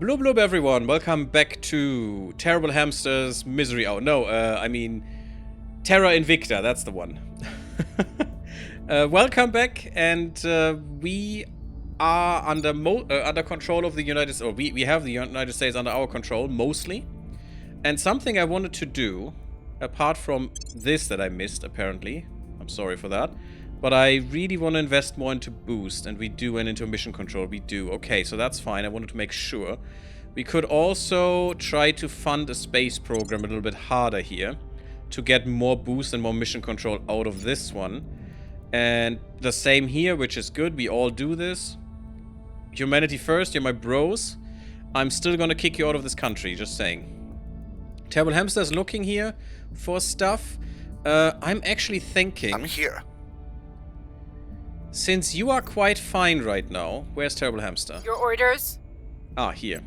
Blub blub everyone, welcome back to Terrible Hamster's Misery Hour. No, I mean Terra Invicta, that's the one. Welcome back, and we are under control of the United States, or we have the United States under our control, mostly. And something I wanted to do, apart from this that I missed, apparently, I'm sorry for that, but I really want to invest more into boost, and we do, and into mission control, we do. Okay, so that's fine, I wanted to make sure. We could also try to fund a space program a little bit harder here, to get more boost and more mission control out of this one. And the same here, which is good, we all do this. Humanity first, you're my bros. I'm still gonna kick you out of this country, just saying. Terrible Hamster's looking here for stuff. I'm actually thinking... I'm here. Since you are quite fine right now... Where's Terrible Hamster? Your orders? Ah, here.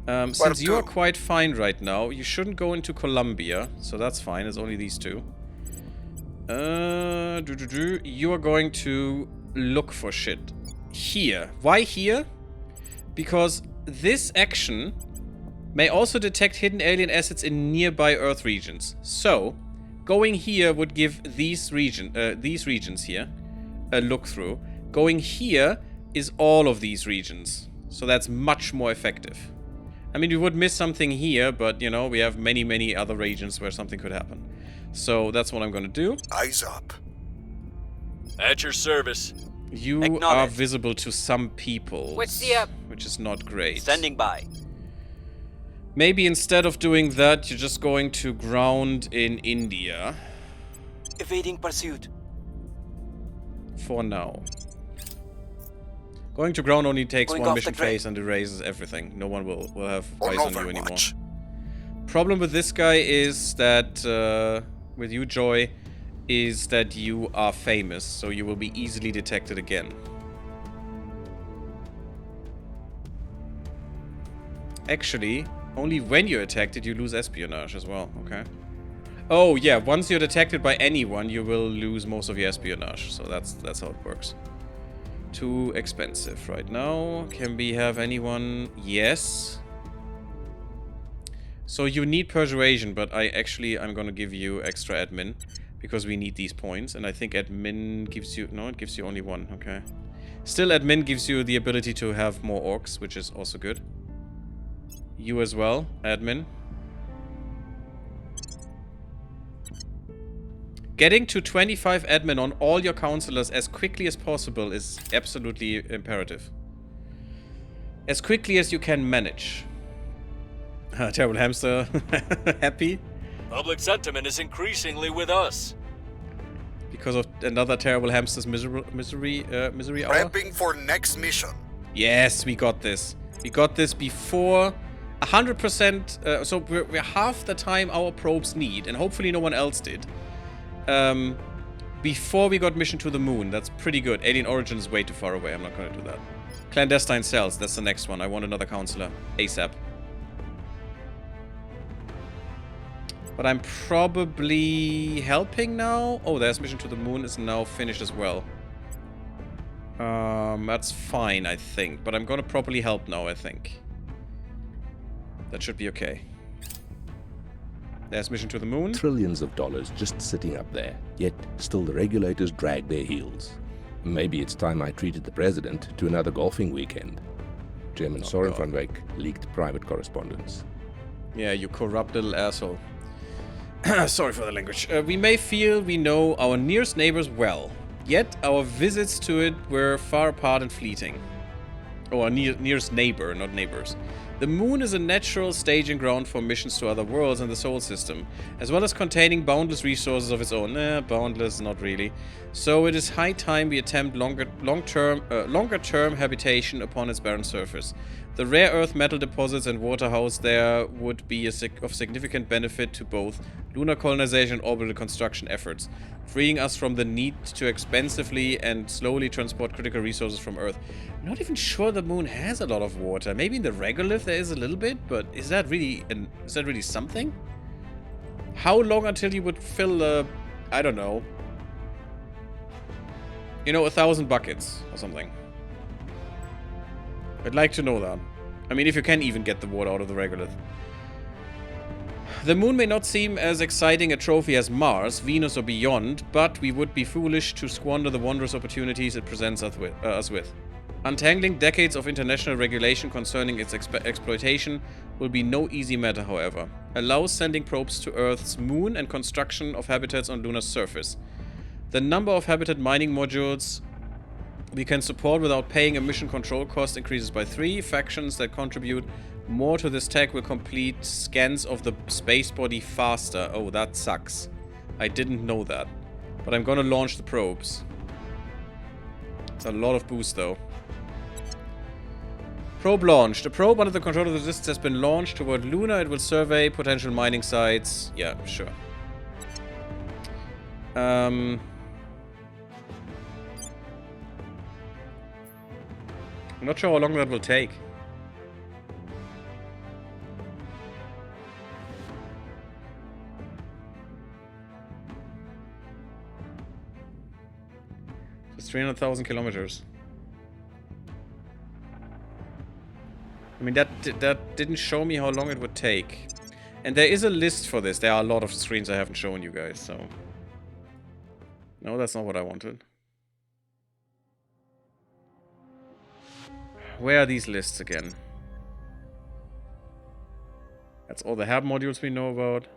Since you are quite fine right now, you shouldn't go into Colombia. So that's fine, it's only these two. You are going to look for shit. Here. Why here? Because this action... may also detect hidden alien assets in nearby Earth regions. So, going here would give these regions here a look through. Going here is all of these regions. So that's much more effective. I mean, we would miss something here, but, you know, we have many, many other regions where something could happen. So that's what I'm gonna do. Eyes up. At your service. You are visible to some people. What's the up? Which is not great. Standing by. Maybe instead of doing that, you're just going to ground in India. Evading pursuit. For now. Going to ground only takes one mission phase and erases everything. No one will have eyes on you anymore. Problem with this guy is that, with you, Joy, is that you are famous, so you will be easily detected again. Actually... only when you're detected, you lose espionage as well, okay? Oh, yeah, once you're detected by anyone, you will lose most of your espionage. So that's how it works. Too expensive right now. Can we have anyone? Yes. So you need persuasion, but I'm gonna give you extra admin. Because we need these points, and I think admin gives you... no, it gives you only one, okay. Still, admin gives you the ability to have more orcs, which is also good. You as well, admin. Getting to 25 admin on all your counselors as quickly as possible is absolutely imperative. As quickly as you can manage. Terrible Hamster. Happy? Public sentiment is increasingly with us. Because of another Terrible Hamster's misery hour? Prepping for next mission. Yes, we got this. We got this before... 100%, so we're half the time our probes need, and hopefully no one else did. Before we got mission to the moon, that's pretty good. Alien Origin is way too far away, I'm not gonna do that. Clandestine cells, that's the next one. I want another counselor. ASAP. But I'm probably helping now? Oh, there's mission to the moon is now finished as well. That's fine, I think. But I'm gonna properly help now, I think. That should be okay. There's mission to the moon. Trillions of dollars just sitting up there, yet still the regulators drag their heels. Maybe it's time I treated the president to another golfing weekend. Chairman Soren van Wyk leaked private correspondence. Yeah, you corrupt little asshole. Sorry for the language. We may feel we know our nearest neighbors well, yet our visits to it were far apart and fleeting. Oh, our nearest neighbor, not neighbors. The moon is a natural staging ground for missions to other worlds in the solar system, as well as containing boundless resources of its own. Boundless, not really. So it is high time we attempt longer-term habitation upon its barren surface. The rare earth metal deposits and water house there would be of significant benefit to both lunar colonization and orbital construction efforts, freeing us from the need to expensively and slowly transport critical resources from Earth. I'm not even sure the moon has a lot of water. Maybe in the regolith there is a little bit, but is that really something? How long until you would fill I don't know, you know, 1,000 buckets or something? I'd like to know that. I mean, if you can even get the water out of the regolith. The moon may not seem as exciting a trophy as Mars, Venus, or beyond, but we would be foolish to squander the wondrous opportunities it presents us with. Untangling decades of international regulation concerning its exploitation will be no easy matter, however. Allow sending probes to Earth's moon and construction of habitats on Lunar's surface. The number of habitat mining modules we can support without paying a mission control cost increases by 3. Factions that contribute more to this tech will complete scans of the space body faster. Oh, that sucks. I didn't know that. But I'm gonna launch the probes. It's a lot of boost, though. Probe launched. A probe under the control of the Resistance has been launched toward Luna. It will survey potential mining sites. Yeah, sure. I'm not sure how long that will take. It's 300,000 kilometers. I mean, that didn't show me how long it would take. And there is a list for this. There are a lot of screens I haven't shown you guys, so... No, that's not what I wanted. Where are these lists again? That's all the hab modules we know about.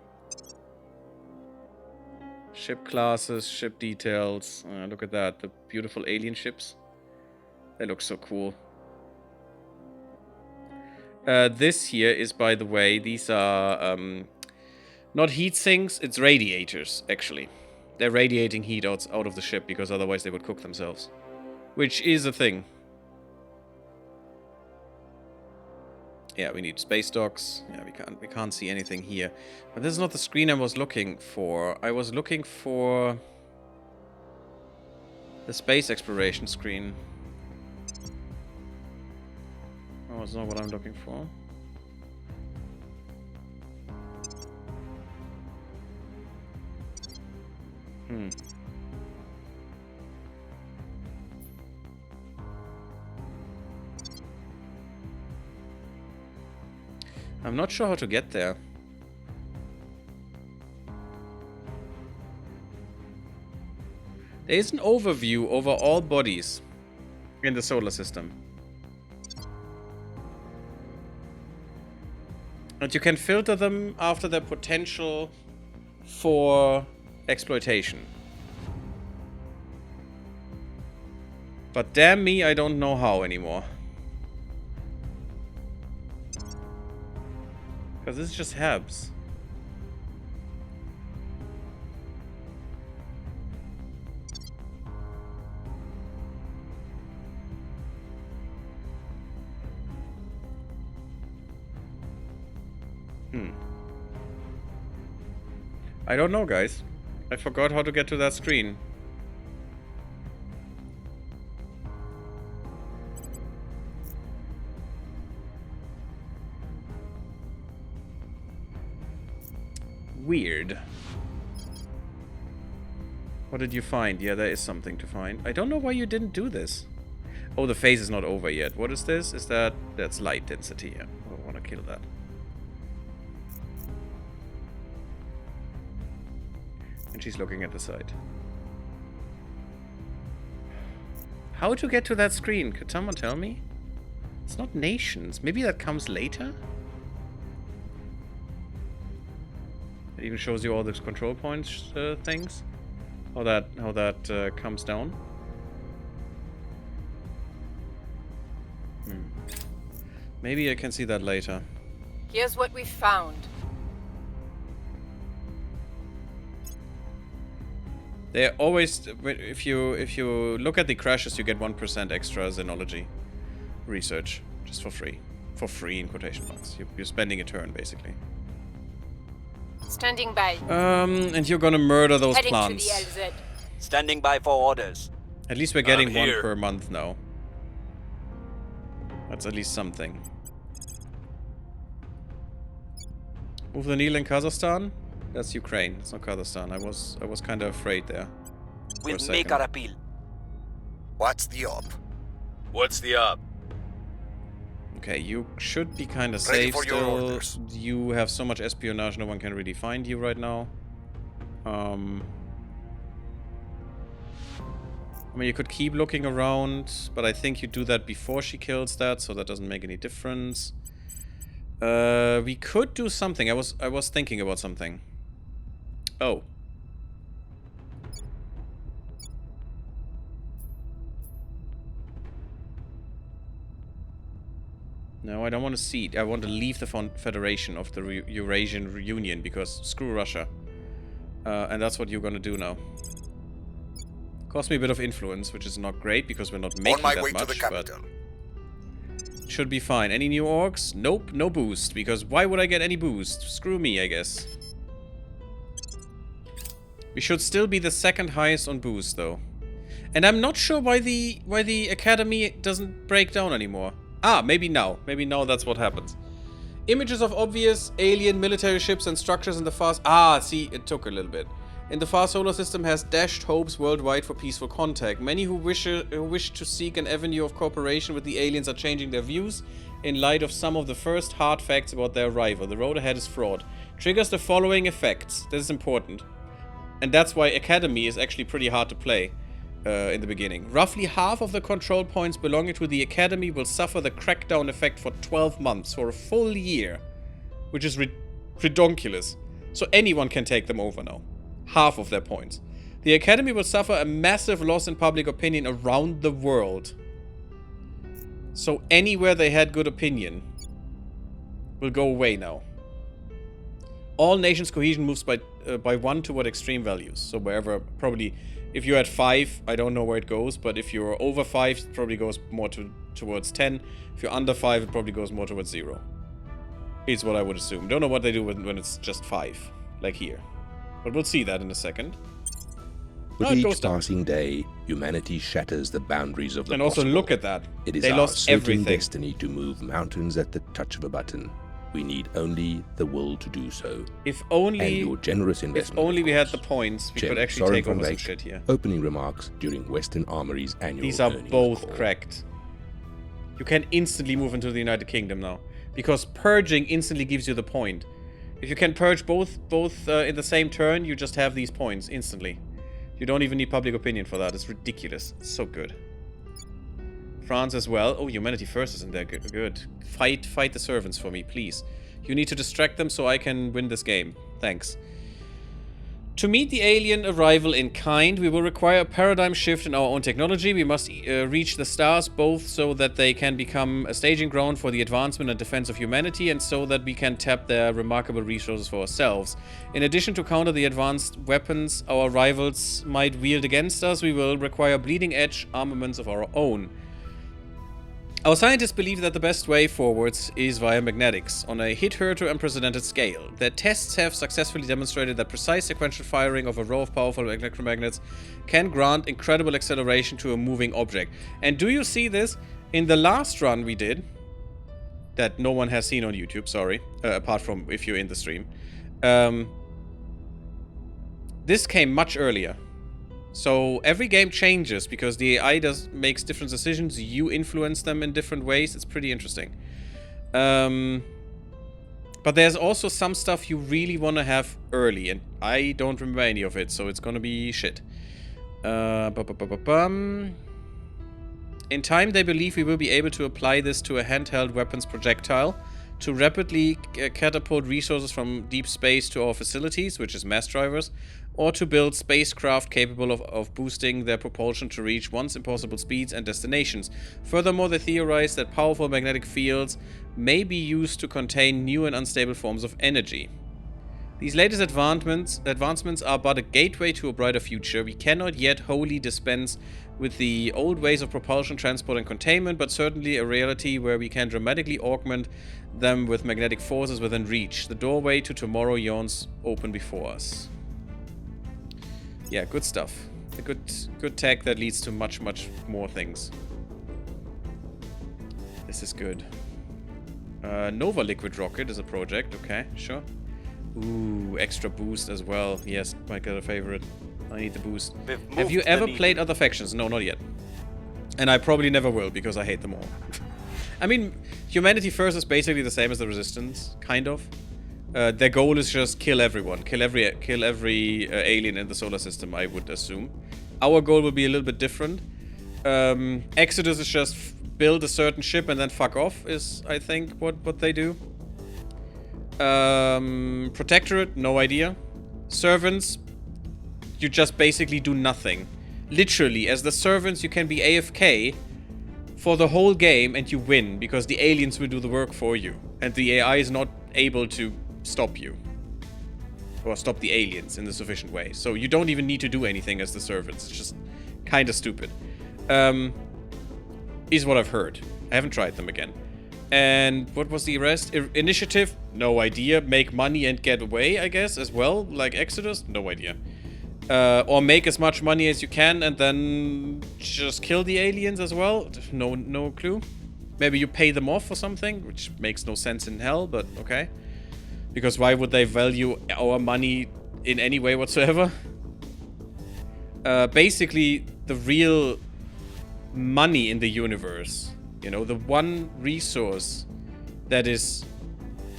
Ship classes, ship details. Look at that. The beautiful alien ships. They look so cool. This here is, by the way, these are not heat sinks, it's radiators, actually. They're radiating heat out of the ship because otherwise they would cook themselves. Which is a thing. Yeah, we need space docks. Yeah, we can't see anything here. But this is not the screen I was looking for. I was looking for the space exploration screen. Oh, it's not what I'm looking for. I'm not sure how to get there. There is an overview over all bodies in the solar system. And you can filter them after their potential for exploitation. But damn me, I don't know how anymore. Because this is just Habs. I don't know, guys. I forgot how to get to that screen. Weird. What did you find? Yeah, there is something to find. I don't know why you didn't do this. Oh, the phase is not over yet. What is this? Is that... That's light density. Yeah, I want to kill that. And she's looking at the site. How to get to that screen? Could someone tell me? It's not nations. Maybe that comes later? It even shows you all those control points things. How that comes down. Maybe I can see that later. Here's what we found. They're always, if you look at the crashes, you get 1% extra xenology research just for free. For free in quotation marks. You're spending a turn basically. Standing by. And you're gonna murder those Heading plants. to the LZ. Standing by for orders. At least we're getting one here. per month now. That's at least something. Move the Nil in Kazakhstan? That's Ukraine. It's not Kazakhstan. I was kind of afraid there. We'll for a make second. our appeal. What's the op? What's the up? Okay, you should be kind of Ready safe for your still. orders. You have so much espionage, no one can really find you right now. I mean, you could keep looking around, but I think you do that before she kills that, so that doesn't make any difference. We could do something. I was thinking about something. Oh. No, I don't want to cede. I want to leave the Federation of the Eurasian Union because screw Russia. And that's what you're gonna do now. Cost me a bit of influence, which is not great because we're not making On my that way much, to the capital. but should be fine. Any new orcs? Nope, no boost. Because why would I get any boost? Screw me, I guess. We should still be the second highest on boost, though. And I'm not sure why the academy doesn't break down anymore. Ah, maybe now. Maybe now that's what happens. Images of obvious alien military ships and structures in the far... Ah, see, it took a little bit. In the far solar system has dashed hopes worldwide for peaceful contact. Many who wish to seek an avenue of cooperation with the aliens are changing their views in light of some of the first hard facts about their arrival. The road ahead is fraught. Triggers the following effects. This is important. And that's why Academy is actually pretty hard to play in the beginning. Roughly half of the control points belonging to the Academy will suffer the crackdown effect for 12 months, for a full year. Which is redonkulous. So anyone can take them over now. Half of their points. The Academy will suffer a massive loss in public opinion around the world. So anywhere they had good opinion will go away now. All nations' cohesion moves by 1 toward extreme values. So wherever, probably, if you're at 5, I don't know where it goes, but if you're over 5, it probably goes more towards 10. If you're under 5, it probably goes more towards 0. Is what I would assume. Don't know what they do when it's just 5, like here. But we'll see that in a second. With Oh, it each goes down. passing day, humanity shatters the boundaries of the And also possible. look at that. It is They our lost certain everything. destiny to move mountains at the touch of a button. We need only the will to do so. If And only... your generous If investment. only of we had the course. points, we Jim, could actually Soren take van over some Wyk, shit here. Opening remarks during Western Armory's annual These are earnings both call. cracked. You can instantly move into the United Kingdom now. Because purging instantly gives you the point. If you can purge both in the same turn, you just have these points instantly. You don't even need public opinion for that. It's ridiculous. It's so good. France as well. Oh, Humanity First isn't there. Good. Fight the servants for me, please. You need to distract them so I can win this game. Thanks. To meet the alien arrival in kind, we will require a paradigm shift in our own technology. We must reach the stars, both so that they can become a staging ground for the advancement and defense of humanity, and so that we can tap their remarkable resources for ourselves. In addition, to counter the advanced weapons our rivals might wield against us, we will require bleeding-edge armaments of our own. Our scientists believe that the best way forwards is via magnetics, on a hit-her to unprecedented scale. Their tests have successfully demonstrated that precise sequential firing of a row of powerful electromagnets can grant incredible acceleration to a moving object. And do you see this? In the last run we did, that no one has seen on YouTube, sorry, apart from if you're in the stream, this came much earlier. So every game changes because the AI makes different decisions. You influence them in different ways. It's pretty interesting. But there's also some stuff you really want to have early, and I don't remember any of it, so it's gonna be shit. In time, they believe we will be able to apply this to a handheld weapons projectile to rapidly catapult resources from deep space to our facilities, which is mass drivers, or to build spacecraft capable of boosting their propulsion to reach once impossible speeds and destinations. Furthermore, they theorize that powerful magnetic fields may be used to contain new and unstable forms of energy. These latest advancements are but a gateway to a brighter future. We cannot yet wholly dispense with the old ways of propulsion, transport, and containment, but certainly a reality where we can dramatically augment them with magnetic forces within reach. The doorway to tomorrow yawns open before us. Yeah, good stuff. A good tech that leads to much more things. This is good. Nova Liquid Rocket is a project. Okay, sure. Ooh, extra boost as well. Yes, my other favorite. I need the boost. Have you ever played other factions? No, not yet. And I probably never will because I hate them all. I mean, Humanity First is basically the same as the Resistance, kind of. Their goal is just kill everyone, kill every alien in the solar system, I would assume. Our goal will be a little bit different. Exodus is just build a certain ship and then fuck off, is, I think, what they do. Protectorate, no idea. Servants, you just basically do nothing. Literally, as the servants, you can be AFK for the whole game and you win, because the aliens will do the work for you. And the AI is not able to stop you. Or stop the aliens in a sufficient way. So you don't even need to do anything as the servants. It's just kind of stupid. Is what I've heard. I haven't tried them again. And what was the rest? Initiative? No idea. Make money and get away, I guess, as well. Like Exodus? No idea. Or make as much money as you can and then just kill the aliens as well? No clue. Maybe you pay them off or something, which makes no sense in hell, but okay. Because why would they value our money in any way whatsoever? Basically, the real money in the universe, you know, the one resource that is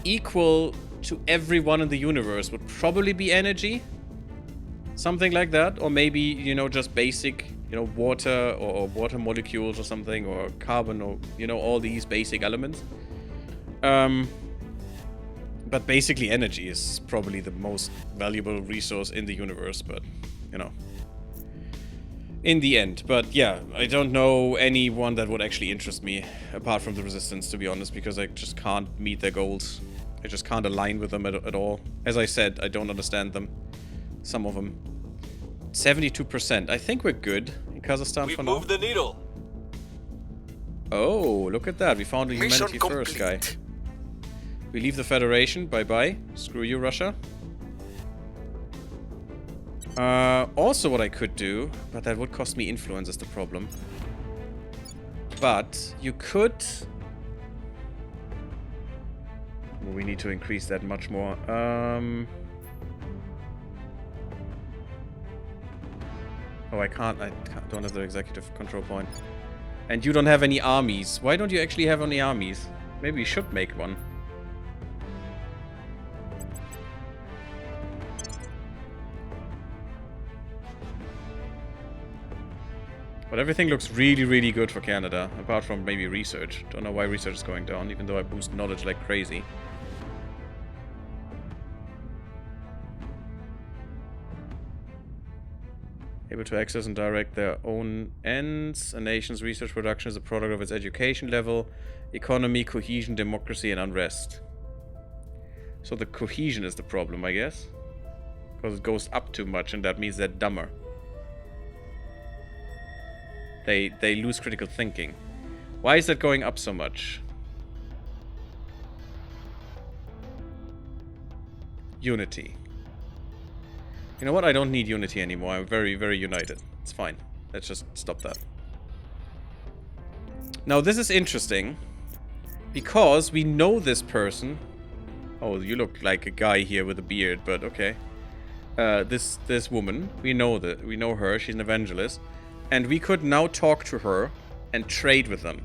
equal to everyone in the universe would probably be energy. Something like that. Or maybe, you know, just basic, you know, water or water molecules or something, or carbon, or, you know, all these basic elements. But basically energy is probably the most valuable resource in the universe, but, you know, in the end. But yeah, I don't know anyone that would actually interest me, apart from the Resistance, to be honest, because I just can't meet their goals. I just can't align with them at all. As I said, I don't understand them. Some of them. 72%. I think we're good in Kazakhstan for now. We've moved the needle. Oh, look at that. We found a Humanity First guy. We leave the Federation. Bye-bye. Screw you, Russia. Also what I could do, but that would cost me influence is the problem. But you could... Well, we need to increase that much more. Oh, I don't have the executive control point. And you don't have any armies. Why don't you actually have any armies? Maybe we should make one. But everything looks really, really good for Canada, apart from maybe research. Don't know why research is going down, even though I boost knowledge like crazy. Able to access and direct their own ends. A nation's research production is a product of its education level, economy, cohesion, democracy, and unrest. So the cohesion is the problem, I guess. Because it goes up too much, and that means they're dumber. They lose critical thinking. Why is that going up so much? Unity. You know what? I don't need unity anymore. I'm very, very united. It's fine. Let's just stop that. Now, this is interesting. Because we know this person. Oh, you look like a guy here with a beard, but okay. This woman. We know her. She's an evangelist. And we could now talk to her and trade with them.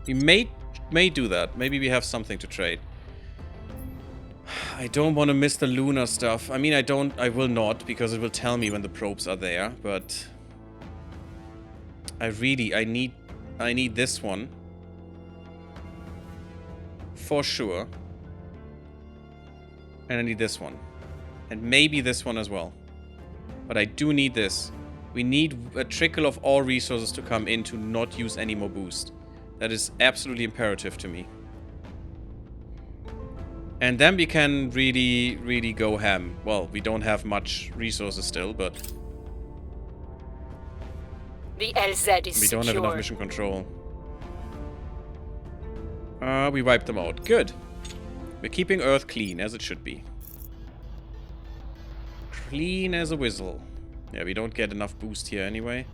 We may do that. Maybe we have something to trade. I don't want to miss the lunar stuff. I mean, I will not, because it will tell me when the probes are there, but I need this one. For sure. And I need this one. And maybe this one as well. But I do need this. We need a trickle of all resources to come in to not use any more boost. That is absolutely imperative to me. And then we can really, really go ham. Well, we don't have much resources still, but... The LZ is we don't secure. have enough mission control. We wiped them out. Good. We're keeping Earth clean, as it should be. Clean as a whistle. Yeah, we don't get enough boost here anyway.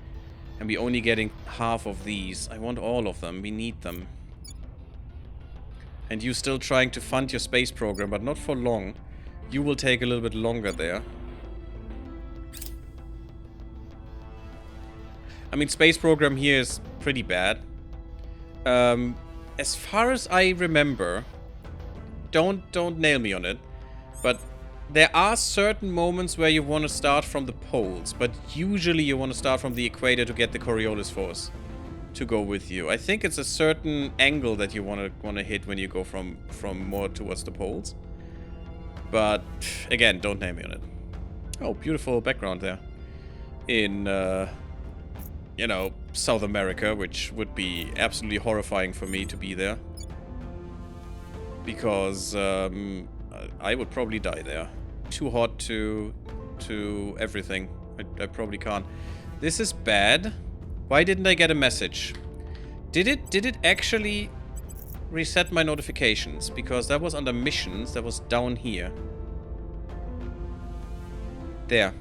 And we're only getting half of these. I want all of them. We need them. And you still trying to fund your space program, but not for long. You will take a little bit longer there. I mean, space program here is pretty bad. as far as I remember, don't nail me on it, but there are certain moments where you want to start from the poles, but usually you want to start from the equator to get the Coriolis force to go with you. I think it's a certain angle that you want to hit when you go from more towards the poles. But again, don't nail me on it. Oh, beautiful background there in you know, South America, which would be absolutely horrifying for me to be there, because I would probably die there. Too hot to everything. I probably can't. This is bad. Why didn't I get a message? Did it actually reset my notifications? Because that was under missions. That was down here. There.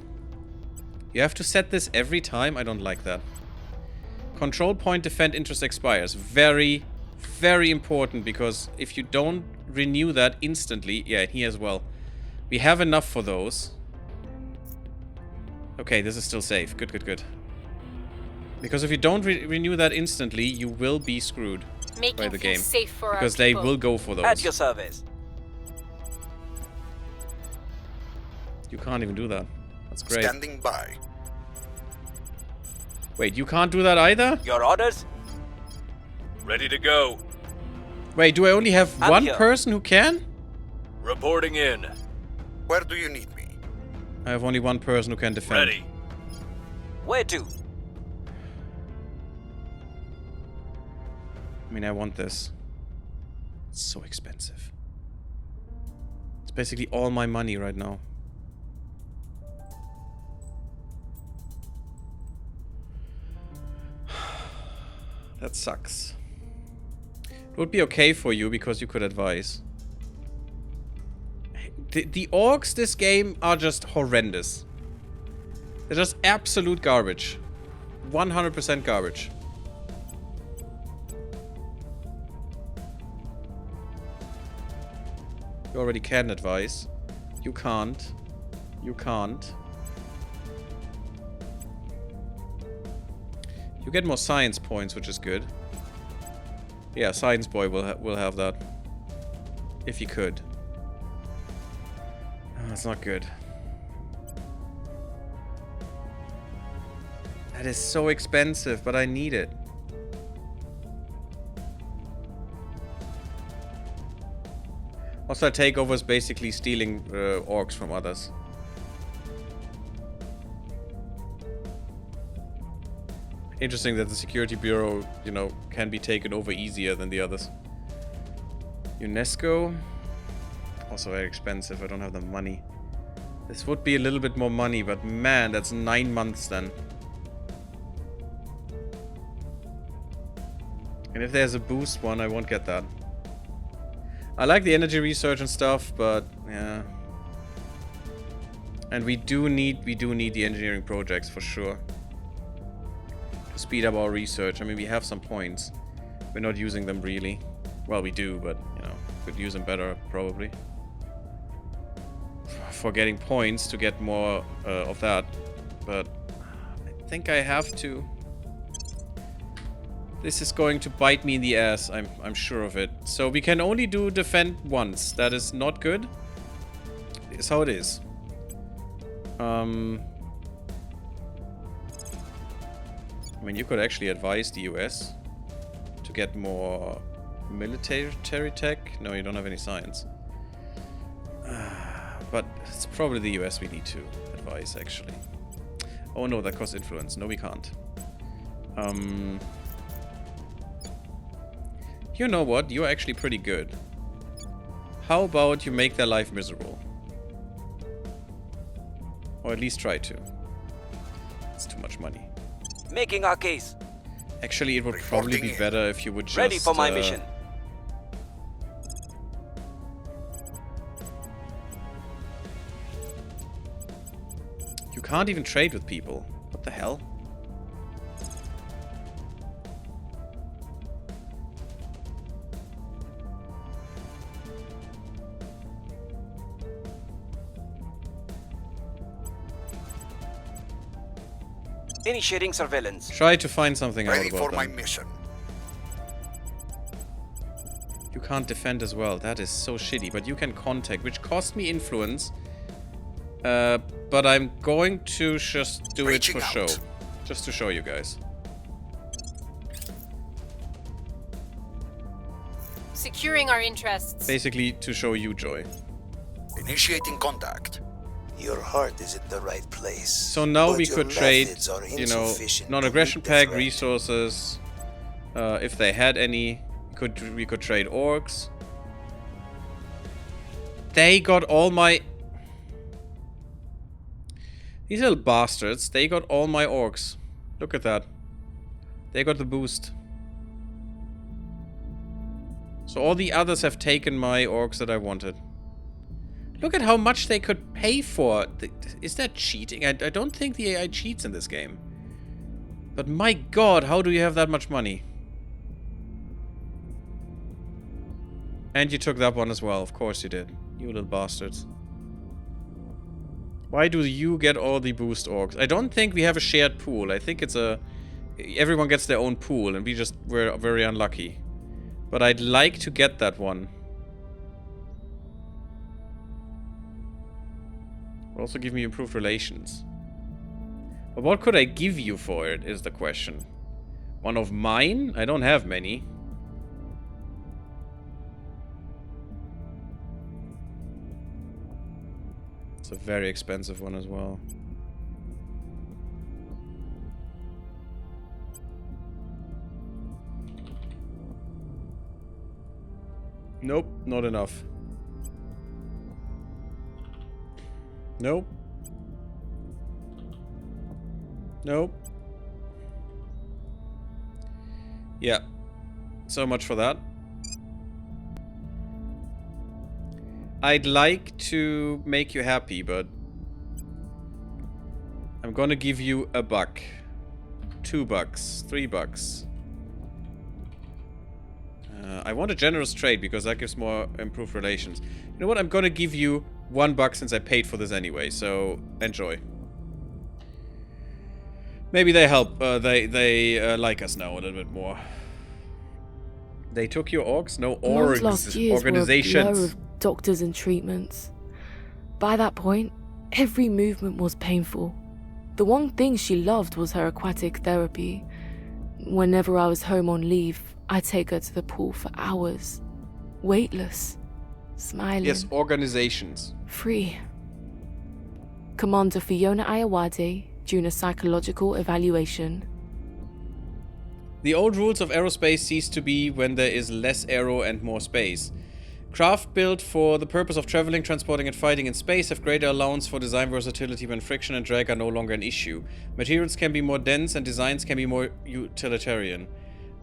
You have to set this every time? I don't like that. Control point defend interest expires. Very, very important, because if you don't renew that instantly... Yeah, here as well. We have enough for those. Okay, this is still safe. Good, good, good. Because if you don't renew that instantly, you will be screwed by the game. Safe for because our they people. will go for those. At your service. You can't even do that. That's great. Standing by. Wait, you can't do that either? Your orders? Ready to go. Wait, do I only have I'm one here. person who can? Reporting in. Where do you need me? I have only one person who can defend. Ready. Where to? I mean, I want this. It's so expensive. It's basically all my money right now. That sucks. It would be okay for you because you could advise. The orcs this game are just horrendous. They're just absolute garbage. 100% garbage. You already can advise. You can't. You can't. You get more science points, which is good. Yeah, Science Boy will have that. If he could. Oh, that's not good. That is so expensive, but I need it. Hostile takeover is basically stealing orcs from others. Interesting that the security bureau, you know, can be taken over easier than the others. UNESCO, also very expensive. I don't have the money. This would be a little bit more money, but man, that's 9 months then. And if there's a boost one, I won't get that. I like the energy research and stuff, but yeah. And we do need the engineering projects for sure. To speed up our research. I mean, we have some points. We're not using them really. Well, we do, but you know, could use them better probably. For getting points to get more of that. But I think I have to. This is going to bite me in the ass, I'm sure of it. So we can only do defend once. That is not good. It's how it is. I mean, you could actually advise the US to get more military tech. No, you don't have any science. But it's probably the US we need to advise, actually. Oh no, that costs influence. No, we can't. You know what? You're actually pretty good. How about you make their life miserable? Or at least try to. It's too much money. Making our case. Actually, it would probably be better if you would just... Ready for my mission. You can't even trade with people. What the hell? Initiating surveillance. Try to find something out Ready about for my them. mission. can't defend as well. That is so shitty. But you can contact, which cost me influence. But I'm going to just do it for show. Just to show you guys. Securing our interests. Basically, to show you joy. Initiating contact. Your heart is in the right place. So now we could trade, methods are you know, insufficient non-aggression to meet the pack, threat. resources. If they had any, we could trade orcs. They got all my... These little bastards, they got all my orcs. Look at that. They got the boost. So all the others have taken my orcs that I wanted. Look at how much they could pay for. Is that cheating? I don't think the AI cheats in this game. But my god, how do you have that much money? And you took that one as well. Of course you did. You little bastards. Why do you get all the boost orcs? I don't think we have a shared pool. I think it's a... Everyone gets their own pool and we just were very unlucky. But I'd like to get that one. Will also give me improved relations. But what could I give you for it is the question. One of mine? I don't have many. It's a very expensive one as well. Nope, not enough. Nope. Nope. Yeah. So much for that. I'd like to make you happy, but I'm gonna give you $1. $2, $3. I want a generous trade because that gives more improved relations. You know what? I'm gonna give you $1 since I paid for this anyway. So enjoy. Maybe they help. They like us now a little bit more. They took your orcs? No Those orgs. last years were a blur Organizations. of doctors and treatments. By that point, every movement was painful. The one thing she loved was her aquatic therapy. Whenever I was home on leave, I'd take her to the pool for hours. Weightless. Smiling. Yes, organizations. Free. Commander Fiona Ayawade, Junior Psychological Evaluation. The old rules of aerospace cease to be when there is less aero and more space. Craft built for the purpose of traveling, transporting and fighting in space have greater allowance for design versatility when friction and drag are no longer an issue. Materials can be more dense and designs can be more utilitarian.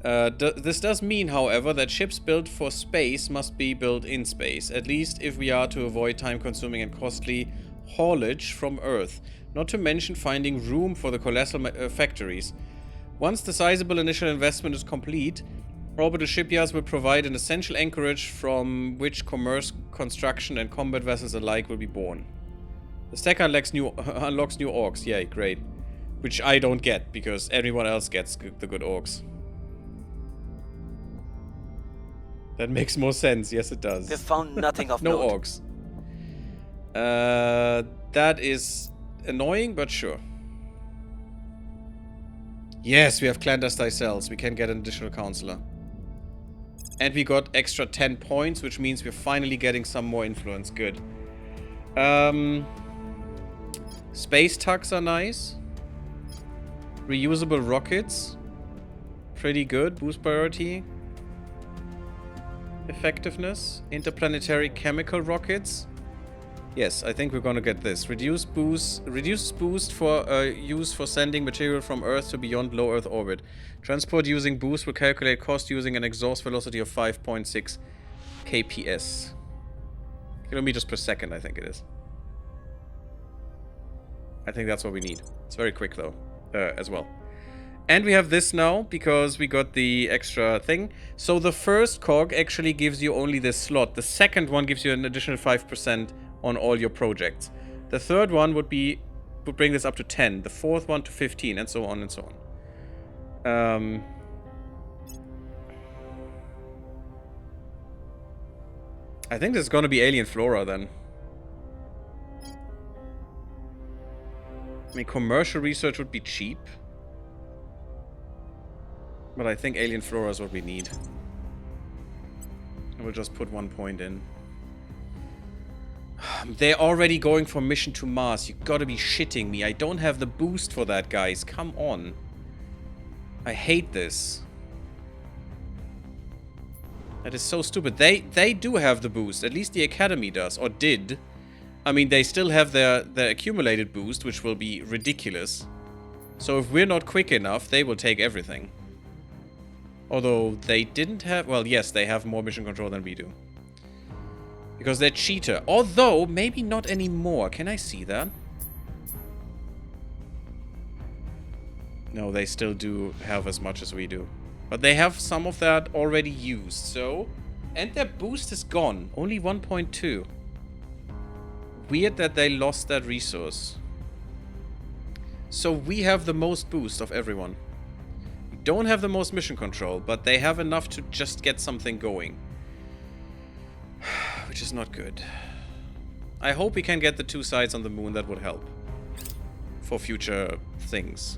This does mean, however, that ships built for space must be built in space, at least if we are to avoid time-consuming and costly haulage from Earth, not to mention finding room for the colossal factories. Once the sizable initial investment is complete, orbital shipyards will provide an essential anchorage from which commerce, construction and combat vessels alike will be born. The stack unlocks new orcs. Yay, great. Which I don't get, because everyone else gets the good orcs. That makes more sense. Yes, it does. We found nothing of No note. orcs. That is annoying, but sure. Yes, we have clandestine cells. We can get an additional counselor. And we got extra 10 points, which means we're finally getting some more influence. Good. Space tugs are nice. Reusable rockets. Pretty good. Boost priority. Effectiveness. Interplanetary chemical rockets. Yes, I think we're gonna get this. Reduce boost for use for sending material from Earth to beyond low Earth orbit. Transport using boost will calculate cost using an exhaust velocity of 5.6 kps. Kilometers per second, I think it is. I think that's what we need. It's very quick though, as well. And we have this now because we got the extra thing. So the first cog actually gives you only this slot. The second one gives you an additional 5% on all your projects. The third one would bring this up to 10. The fourth one to 15, and so on and so on. I think there's gonna be alien flora then. I mean, commercial research would be cheap. But I think alien flora is what we need. I will just put 1 point in. They're already going for mission to Mars. You gotta be shitting me. I don't have the boost for that, guys. Come on. I hate this. That is so stupid. They do have the boost. At least the Academy does. Or did. I mean, they still have their accumulated boost, which will be ridiculous. So if we're not quick enough, they will take everything. Although they didn't have... Well, yes, they have more mission control than we do. Because they're cheater. Although, maybe not anymore. Can I see that? No, they still do have as much as we do. But they have some of that already used, so... And their boost is gone. Only 1.2. Weird that they lost that resource. So we have the most boost of everyone. We don't have the most mission control, but they have enough to just get something going. Which is not good. I hope we can get the 2 sites on the moon. That would help. For future things.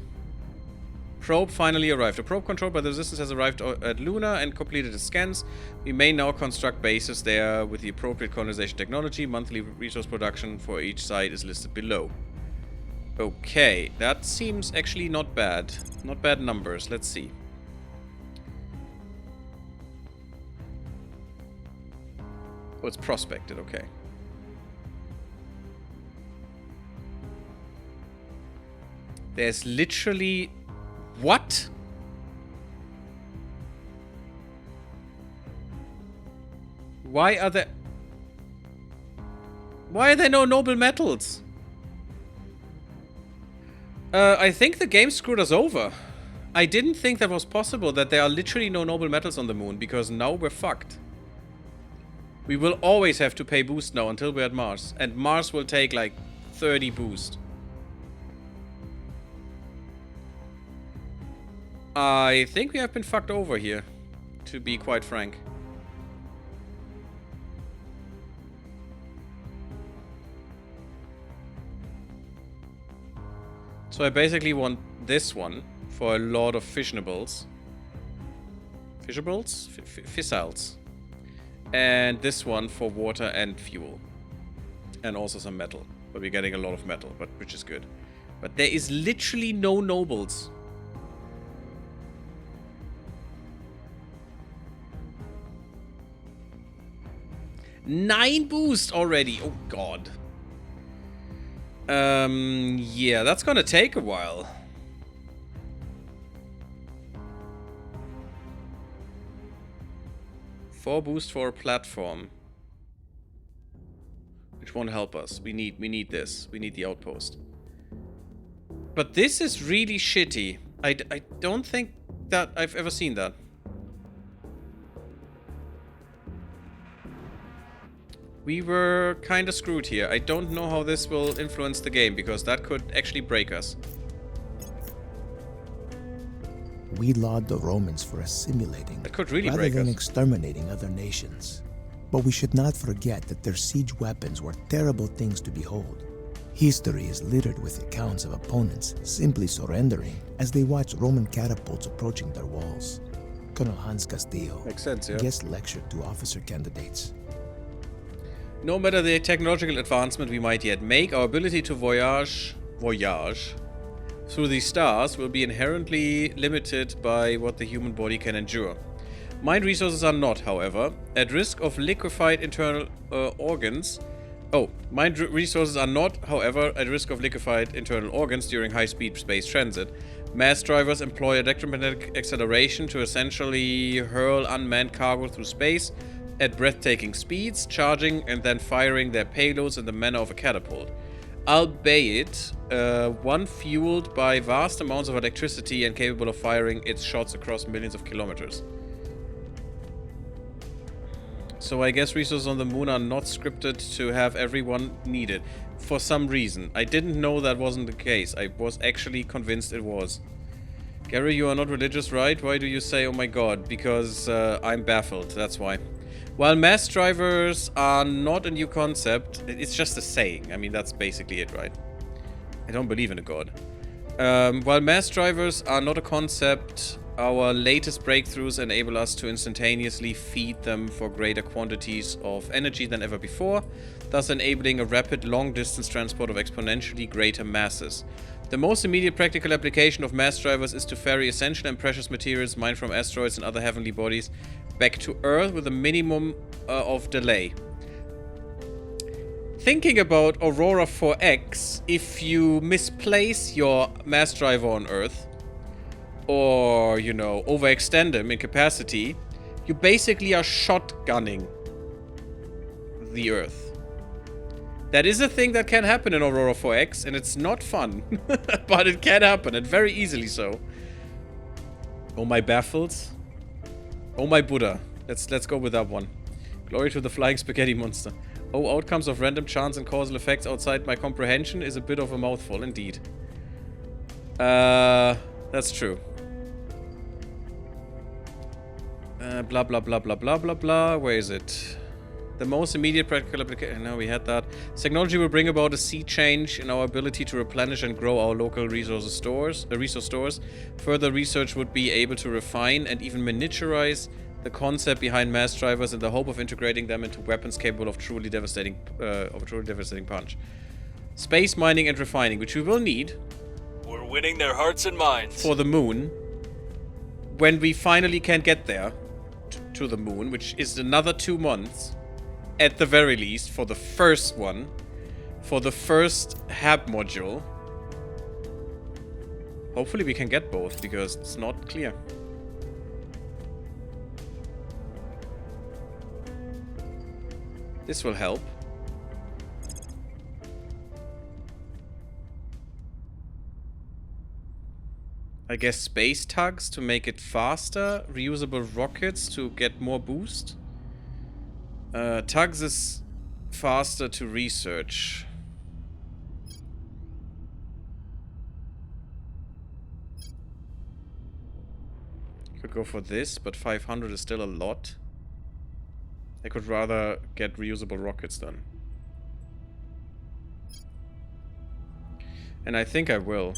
Probe finally arrived. A probe controlled by the Resistance has arrived at Luna and completed its scans. We may now construct bases there with the appropriate colonization technology. Monthly resource production for each site is listed below. Okay, that seems actually not bad. Not bad numbers. Let's see. Oh, it's prospected. Okay. There's literally... What? Why are there no noble metals? I think the game screwed us over. I didn't think that was possible, that there are literally no noble metals on the moon, because now we're fucked. We will always have to pay boost now until we're at Mars. And Mars will take like 30 boost. I think we have been fucked over here, to be quite frank. So I basically want this one for a lot of fissionables. Fissionables? Fissiles. And this one for water and fuel. And also some metal. But we're getting a lot of metal, which is good. But there is literally no nobles. Nine boost already. Oh god. Yeah, that's gonna take a while. Four boost for a platform. Which won't help us. We need this. We need the outpost. But this is really shitty. I don't think that I've ever seen that. We were kind of screwed here. I don't know how this will influence the game, because that could actually break us. We laud the Romans for assimilating, That could really rather break than us. exterminating other nations. But we should not forget that their siege weapons were terrible things to behold. History is littered with accounts of opponents simply surrendering as they watched Roman catapults approaching their walls. Colonel Hans Castillo Makes sense, yeah. guest lectured to officer candidates. No matter the technological advancement we might yet make, our ability to voyage through the stars will be inherently limited by what the human body can endure. Mind resources are not, however, at risk of liquefied internal organs. Mind resources are not, however, at risk of liquefied internal organs during high-speed space transit. Mass drivers employ electromagnetic acceleration to essentially hurl unmanned cargo through space at breathtaking speeds, charging and then firing their payloads in the manner of a catapult. Albeit, one fueled by vast amounts of electricity and capable of firing its shots across millions of kilometers. So I guess resources on the moon are not scripted to have everyone needed. For some reason. I didn't know that wasn't the case. I was actually convinced it was. Gary, you are not religious, right? Why do you say, oh my god? Because I'm baffled, that's why. While mass drivers are not a new concept, it's just a saying. I mean, that's basically it, right? I don't believe in a god. While mass drivers are not a concept, our latest breakthroughs enable us to instantaneously feed them for greater quantities of energy than ever before, thus enabling a rapid long-distance transport of exponentially greater masses. The most immediate practical application of mass drivers is to ferry essential and precious materials mined from asteroids and other heavenly bodies back to Earth with a minimum of delay. Thinking about Aurora 4X, if you misplace your mass driver on Earth, or, you know, overextend them in capacity, you basically are shotgunning the Earth. That is a thing that can happen in Aurora 4X, and it's not fun. But it can happen, and very easily so. Oh my baffles. Oh my Buddha. Let's go with that one. Glory to the flying spaghetti monster. Oh, outcomes of random chance and causal effects outside my comprehension is a bit of a mouthful, indeed. That's true. Blah, blah, blah, blah, blah, blah, blah. Where is it? The most immediate practical application... No, we had that. Technology will bring about a sea change in our ability to replenish and grow our local resource stores. Further research would be able to refine and even miniaturize the concept behind mass drivers in the hope of integrating them into weapons capable of a truly devastating punch. Space mining and refining, which we will need. We're winning their hearts and minds. For the moon. When we finally can get there. To the moon, which is another 2 months. At the very least, for the first one. For the first HAB module. Hopefully we can get both, because it's not clear. This will help. I guess space tugs to make it faster. Reusable rockets to get more boost. Tugs is faster to research. Could go for this, but 500 is still a lot. I could rather get reusable rockets then. And I think I will.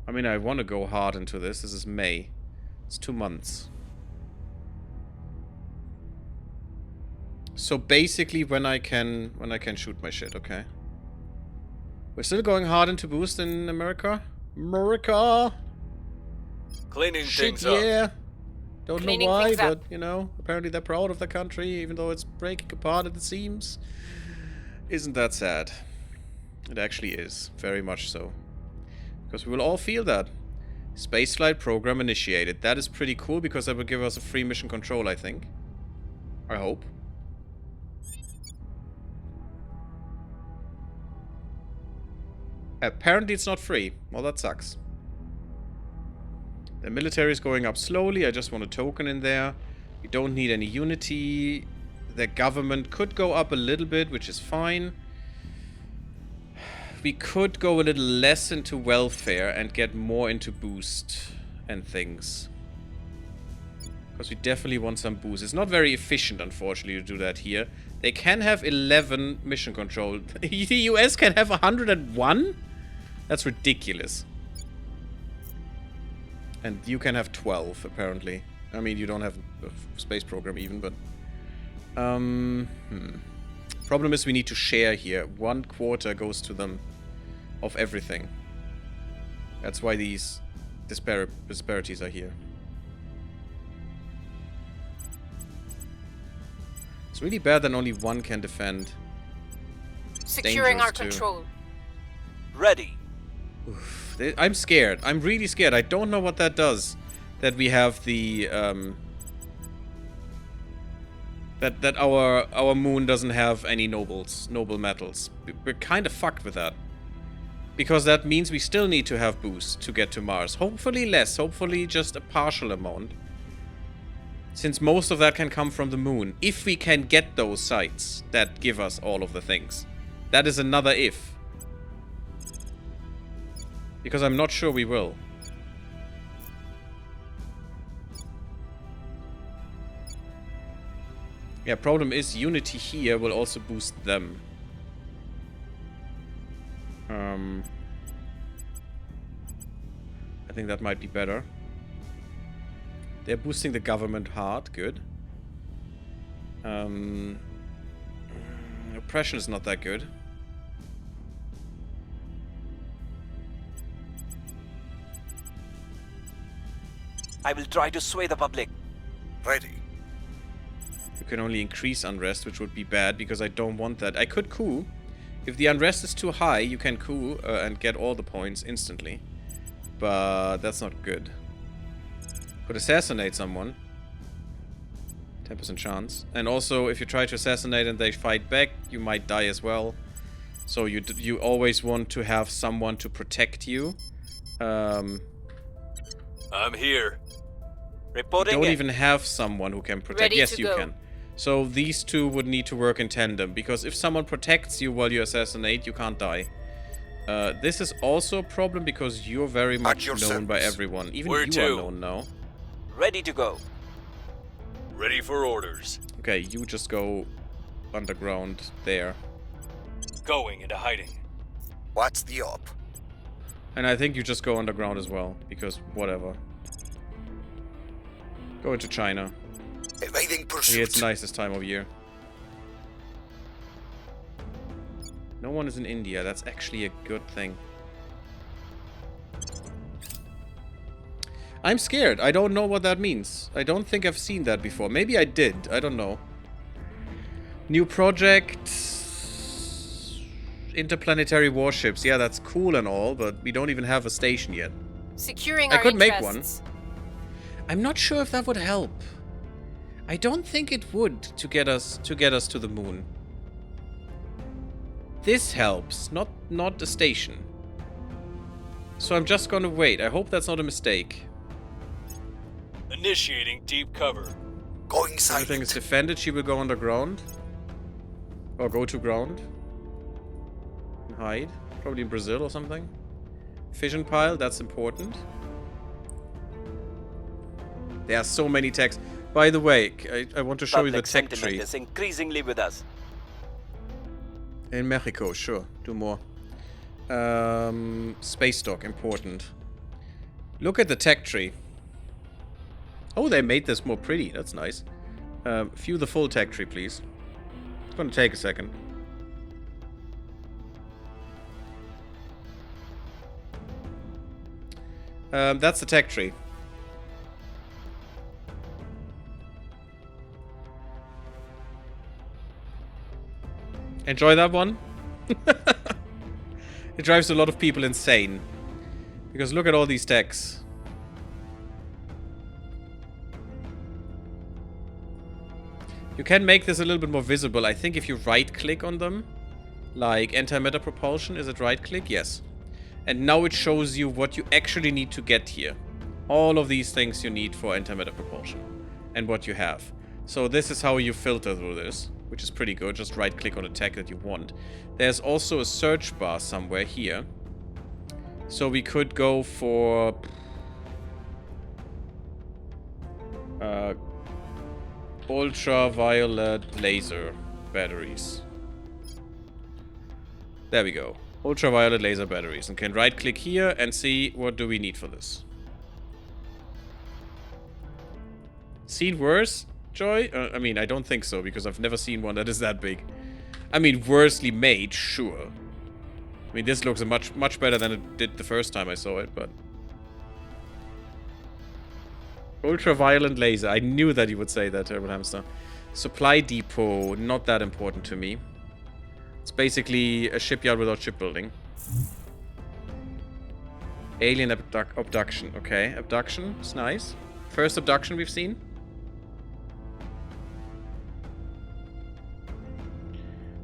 I mean, I want to go hard into this. This is May. It's 2 months. So basically when I can shoot my shit, okay? We're still going hard into boost in America. America! Cleaning Shit, things up. yeah. Don't Cleaning know why, things up. but, you know, apparently they're proud of the country, even though it's breaking apart at the seams. Isn't that sad? It actually is. Very much so. Because we will all feel that. Spaceflight program initiated. That is pretty cool, because that will give us a free mission control, I think. I hope. Apparently it's not free. Well, that sucks. The military is going up slowly. I just want a token in there. We don't need any unity. The government could go up a little bit, which is fine. We could go a little less into welfare and get more into boost and things. Because we definitely want some boost. It's not very efficient, unfortunately, to do that here. They can have 11 mission control. The US can have 101? That's ridiculous. And you can have 12, apparently. I mean, you don't have a space program even, but... Problem is we need to share here. 1/4 goes to them of everything. That's why these disparities are here. It's really bad that only one can defend. Securing our Dangerous, too. control. Ready. Oof. I'm scared. I'm really scared. I don't know what that does. That we have the that our moon doesn't have any noble metals. We're kind of fucked with that. Because that means we still need to have boost to get to Mars. Hopefully less. Hopefully just a partial amount. Since most of that can come from the moon. If we can get those sites that give us all of the things. That is another if. Because I'm not sure we will. Yeah, problem is unity here will also boost them. I think that might be better. They're boosting the government hard. Good. Oppression is not that good. I will try to sway the public. Ready. You can only increase unrest, which would be bad because I don't want that. I could coup. If the unrest is too high, you can coup and get all the points instantly. But that's not good. Could assassinate someone. 10% chance. And also, if you try to assassinate and they fight back, you might die as well. So you always want to have someone to protect you. I'm here. Reporting Don't in. even have someone who can protect. Ready Yes, to you go. can. So these two would need to work in tandem, because if someone protects you while you assassinate, you can't die. This is also a problem because you're very much your known by service. everyone. Even Where you to? are known now. Ready to go. Ready for orders. Okay, you just go underground there. Going into hiding. What's the op? And I think you just go underground as well, because whatever. Go into China. Evading pursuit. Yeah, it's nice this time of year. No one is in India. That's actually a good thing. I'm scared. I don't know what that means. I don't think I've seen that before. Maybe I did. I don't know. New project. Interplanetary warships. Yeah, that's cool and all, but we don't even have a station yet. Securing I our could make interests. I'm not sure if that would help. I don't think it would to get us to the moon. This helps, not a station. So I'm just gonna wait. I hope that's not a mistake. Initiating deep cover. Going silent. Everything is defended. She will go underground. Or go to ground. And hide. Probably in Brazil or something. Fission pile, that's important. There are so many techs. By the way, I want to show you the Public tech sentiment tree. is increasingly with us. In Mexico, sure. Do more. Space dock, important. Look at the tech tree. Oh, they made this more pretty. That's nice. View the full tech tree, please. It's gonna take a second. That's the tech tree. Enjoy that one? It drives a lot of people insane. Because look at all these techs. You can make this a little bit more visible. I think if you right-click on them, like antimatter propulsion, is it right-click? Yes. And now it shows you what you actually need to get here. All of these things you need for antimatter propulsion. And what you have. So this is how you filter through this, which is pretty good. Just right-click on a tech that you want. There's also a search bar somewhere here. So we could go for... ultraviolet laser batteries. There we go. Ultraviolet laser batteries. And can right-click here and see what do we need for this. Seen worse, Joy? I mean, I don't think so, because I've never seen one that is that big. I mean, worsely made, sure. I mean, this looks much better than it did the first time I saw it, but... Ultraviolet laser. I knew that you would say that, Terrible Hamster. Supply depot. Not that important to me. It's basically a shipyard without shipbuilding. Alien abduction. Okay, abduction. It's nice. First abduction we've seen.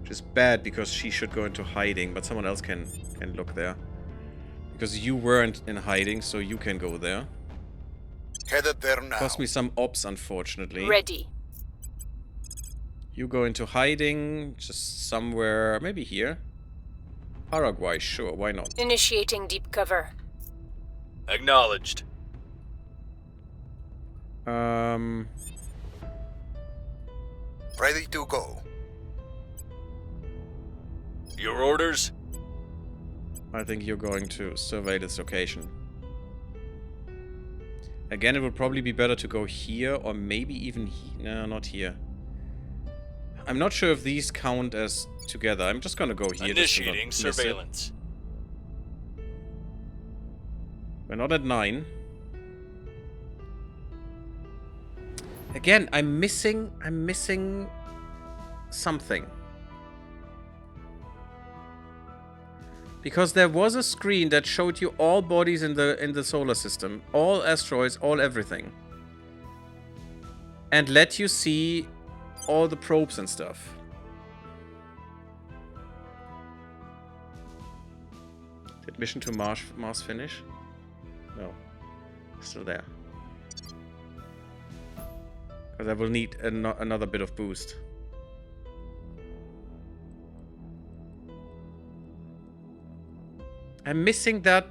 Which is bad because she should go into hiding, but someone else can look there. Because you weren't in hiding, so you can go there. Headed there now. Cost me some ops, unfortunately. Ready. You go into hiding, just somewhere, maybe here. Paraguay, sure, why not? Initiating deep cover. Acknowledged. Ready to go. Your orders? I think you're going to survey this location. Again, it would probably be better to go here, or maybe even here. No, not here. I'm not sure if these count as together. I'm just gonna go here. Initiating just to not miss it. surveillance. We're not at 9. Again, I'm missing something. Because there was a screen that showed you all bodies in the solar system, all asteroids, all everything. And let you see all the probes and stuff. Did mission to Mars finish? No. Still there. Because I will need another bit of boost. I'm missing that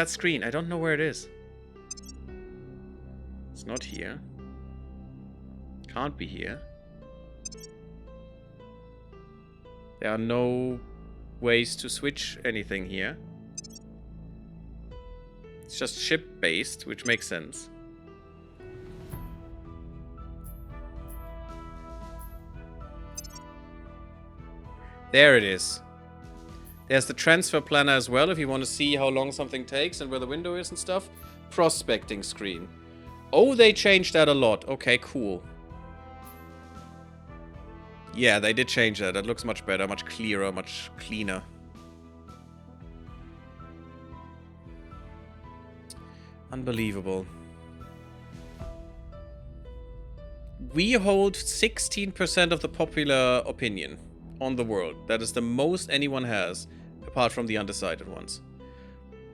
screen. I don't know where it is. It's not here. Can't be here. There are no ways to switch anything here. It's just ship-based, which makes sense. There it is. There's the transfer planner as well, if you want to see how long something takes and where the window is and stuff. Prospecting screen. Oh, they changed that a lot. Okay, cool. Yeah, they did change that. That looks much better, much clearer, much cleaner. Unbelievable. We hold 16% of the popular opinion on the world. That is the most anyone has, apart from the undecided ones.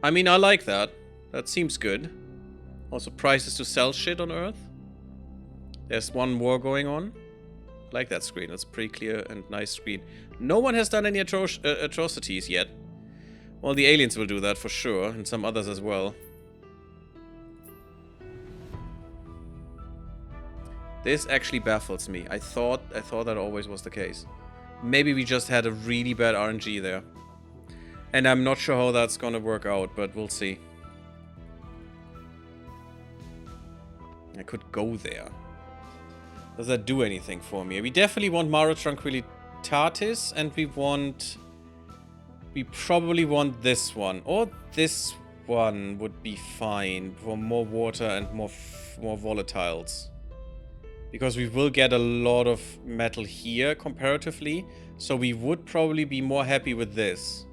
I mean, I like that. That seems good. Also, prices to sell shit on Earth. There's one war going on. I like that screen. That's a pretty clear and nice screen. No one has done any atrocities yet. Well, the aliens will do that for sure, and some others as well. This actually baffles me. I thought that always was the case. Maybe we just had a really bad RNG there. And I'm not sure how that's gonna work out, but we'll see. I could go there. Does that do anything for me? We definitely want Mare Tranquillitatis, and we probably want this one. Or this one would be fine for more water and more volatiles. Because we will get a lot of metal here, comparatively. So we would probably be more happy with this.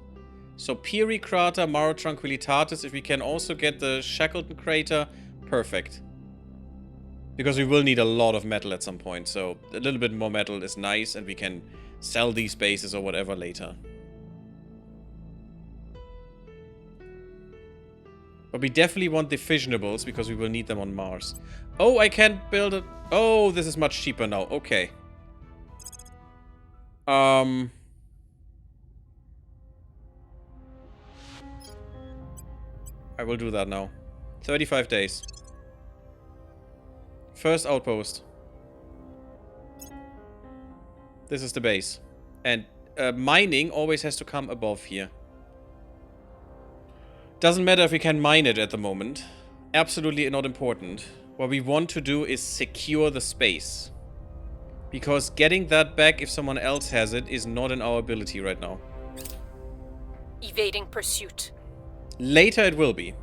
So Piri Crater, Mare Tranquillitatis, if we can also get the Shackleton Crater, perfect. Because we will need a lot of metal at some point. So a little bit more metal is nice, and we can sell these bases or whatever later. But we definitely want the fissionables, because we will need them on Mars. Oh, I can't build it. Oh, this is much cheaper now. Okay. I will do that now. 35 days. First outpost. This is the base. And mining always has to come above here. Doesn't matter if we can mine it at the moment. Absolutely not important. What we want to do is secure the space. Because getting that back if someone else has it is not in our ability right now. Evading pursuit. Later it will be.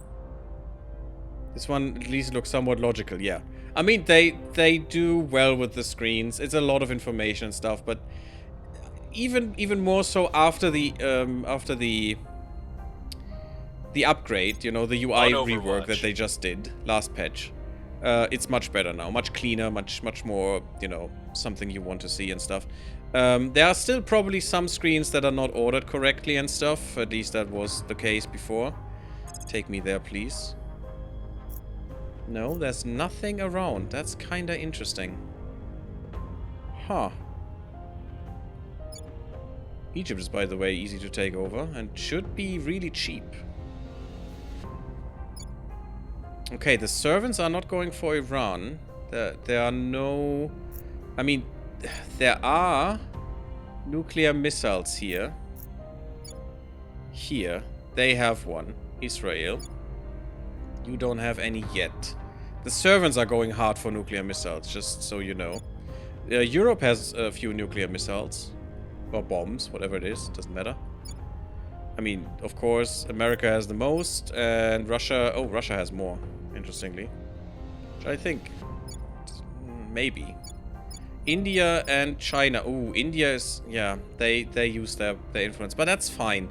This one at least looks somewhat logical, yeah. I mean, they do well with the screens. It's a lot of information and stuff, but even more so after the upgrade, you know, the UI rework that they just did last patch. It's much better now, much cleaner, much more, you know, something you want to see and stuff. There are still probably some screens that are not ordered correctly and stuff. At least that was the case before. Take me there, please. No, there's nothing around. That's kinda interesting. Huh. Egypt is, by the way, easy to take over and should be really cheap. Okay, the servants are not going for Iran. There are no... I mean, there are nuclear missiles here. Here. They have one. Israel. You don't have any yet. The servants are going hard for nuclear missiles, just so you know. Europe has a few nuclear missiles. Or bombs, whatever it is. Doesn't matter. I mean, of course, America has the most, and Russia... Oh, Russia has more, interestingly. Which I think... Maybe. India and China. Ooh, India is... Yeah, they use their influence, but that's fine.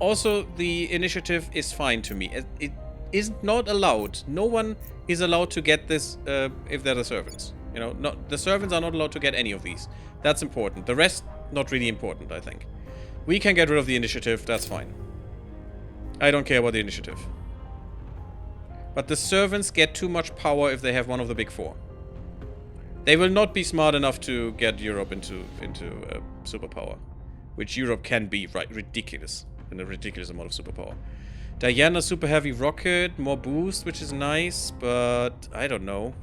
Also, the initiative is fine to me. It is not allowed. No one is allowed to get this if they're the servants. You know, the servants are not allowed to get any of these. That's important. The rest, not really important, I think. We can get rid of the initiative, that's fine. I don't care about the initiative. But the servants get too much power if they have one of the big four. They will not be smart enough to get Europe into superpower. Which Europe can be, right? Ridiculous. And a ridiculous amount of superpower. Diana, super heavy rocket, more boost, which is nice, but I don't know.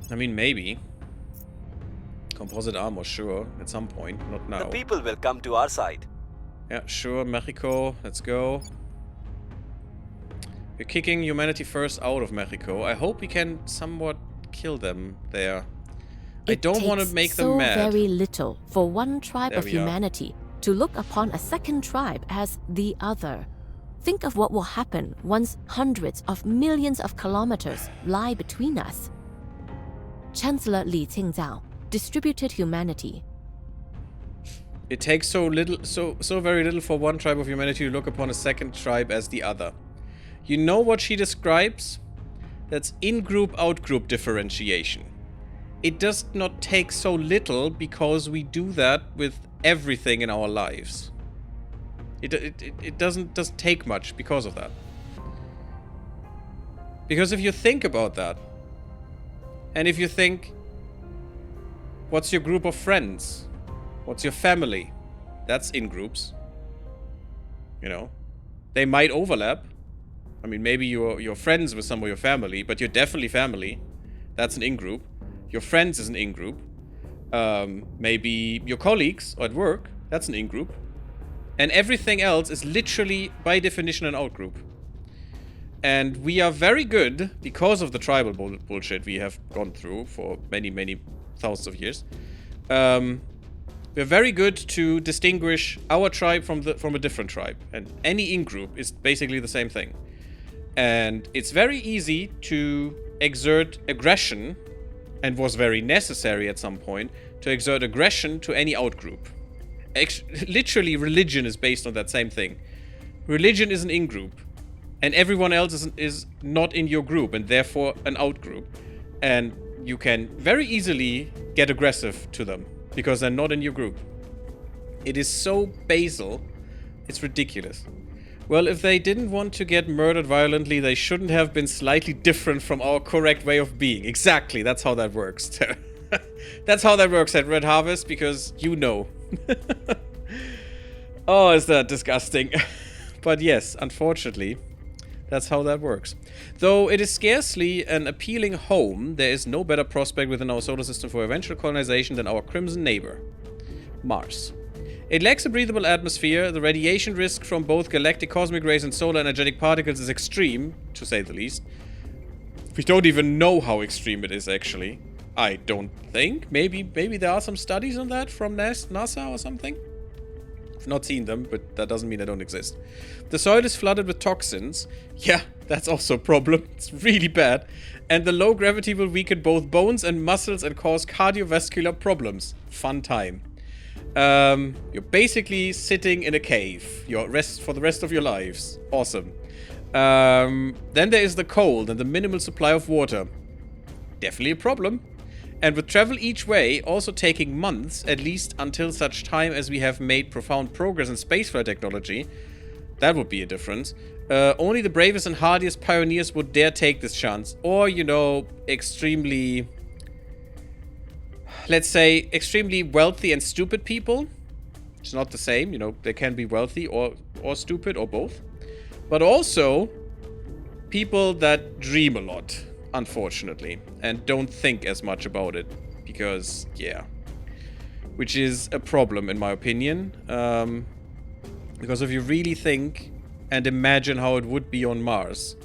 I mean, maybe. Composite armor, sure, at some point, not now. The people will come to our side. Yeah, sure, Mexico, let's go. We're kicking humanity first out of Mexico. I hope we can somewhat kill them there. I don't want to make them mad. It takes so very little for one tribe There of we are. humanity to look upon a second tribe as the other. Think of what will happen once hundreds of millions of kilometers lie between us. Chancellor Li Qingzhao, Distributed Humanity. It takes so very little for one tribe of humanity to look upon a second tribe as the other. You know what she describes? That's in-group, out-group differentiation. It does not take so little because we do that with everything in our lives. It doesn't take much because of that. Because if you think about that, and if you think, what's your group of friends? What's your family? That's in groups. You know? They might overlap. I mean, maybe you're friends with some of your family, but you're definitely family. That's an in-group. Your friends is an in-group. Maybe your colleagues at work. That's an in-group. And everything else is literally, by definition, an out-group. And we are very good, because of the tribal bullshit we have gone through for many, many thousands of years. We're very good to distinguish our tribe from a different tribe. And any in-group is basically the same thing. And it's very easy to exert aggression, and was very necessary at some point, to exert aggression to any out-group. Literally, religion is based on that same thing. Religion is an in-group. And everyone else is not in your group, and therefore an out-group. And you can very easily get aggressive to them, because they're not in your group. It is so basal, it's ridiculous. Well, if they didn't want to get murdered violently, they shouldn't have been slightly different from our correct way of being. Exactly, that's how that works. That's how that works at Red Harvest, because you know. Oh, is that disgusting. But yes, unfortunately, that's how that works. Though it is scarcely an appealing home, there is no better prospect within our solar system for eventual colonization than our crimson neighbor, Mars. It lacks a breathable atmosphere. The radiation risk from both galactic cosmic rays and solar energetic particles is extreme, to say the least. We don't even know how extreme it is, actually. I don't think. Maybe there are some studies on that from NASA or something. I've not seen them, but that doesn't mean they don't exist. The soil is flooded with toxins. Yeah, that's also a problem. It's really bad. And the low gravity will weaken both bones and muscles and cause cardiovascular problems. Fun time. You're basically sitting in a cave for the rest of your lives. Awesome. Then there is the cold and the minimal supply of water. Definitely a problem. And with travel each way also taking months, at least until such time as we have made profound progress in spaceflight technology, that would be a difference. Only the bravest and hardiest pioneers would dare take this chance. Or, you know, extremely... let's say, extremely wealthy and stupid people. It's not the same, you know, they can be wealthy or stupid or both. But also, people that dream a lot, unfortunately, and don't think as much about it. Because, yeah. Which is a problem, in my opinion. Because if you really think and imagine how it would be on Mars,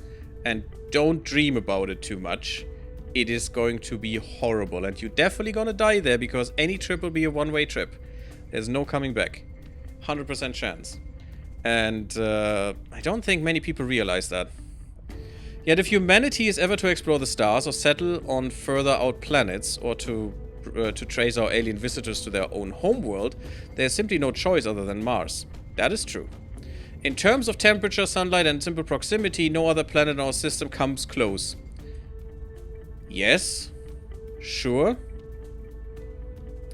and don't dream about it too much, it is going to be horrible. And you're definitely gonna die there, because any trip will be a one-way trip. There's no coming back. 100% chance. And I don't think many people realize that. Yet if humanity is ever to explore the stars or settle on further out planets, or to trace our alien visitors to their own homeworld, there's simply no choice other than Mars. That is true. In terms of temperature, sunlight, and simple proximity, no other planet in our system comes close. Yes, sure.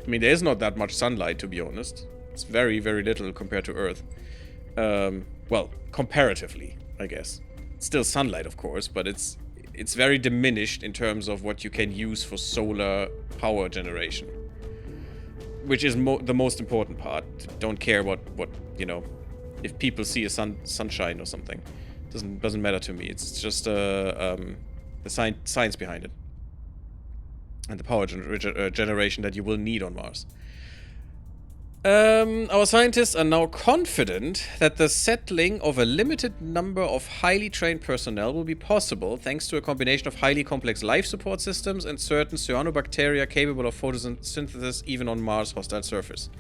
I mean, there's not that much sunlight, to be honest. It's very, very little compared to Earth. Well, comparatively, I guess. Still sunlight, of course, but it's very diminished in terms of what you can use for solar power generation. Which is the most important part. Don't care what you know, if people see a sunshine or something. Doesn't matter to me. It's just the science behind it. And the power generation that you will need on Mars. Our scientists are now confident that the settling of a limited number of highly trained personnel will be possible thanks to a combination of highly complex life support systems and certain cyanobacteria capable of photosynthesis even on Mars' hostile surface.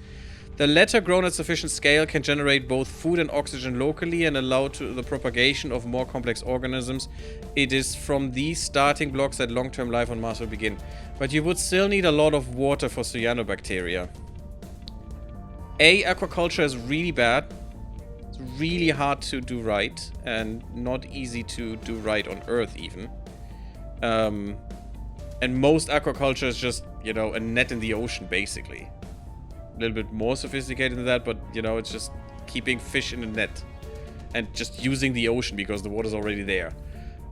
The latter, grown at sufficient scale, can generate both food and oxygen locally and allow the propagation of more complex organisms. It is from these starting blocks that long-term life on Mars will begin. But you would still need a lot of water for cyanobacteria. Aquaculture is really bad. It's really hard to do right, and not easy to do right on Earth even. And most aquaculture is just, you know, a net in the ocean, basically. A little bit more sophisticated than that, but, you know, it's just keeping fish in a net. And just using the ocean because the water's already there.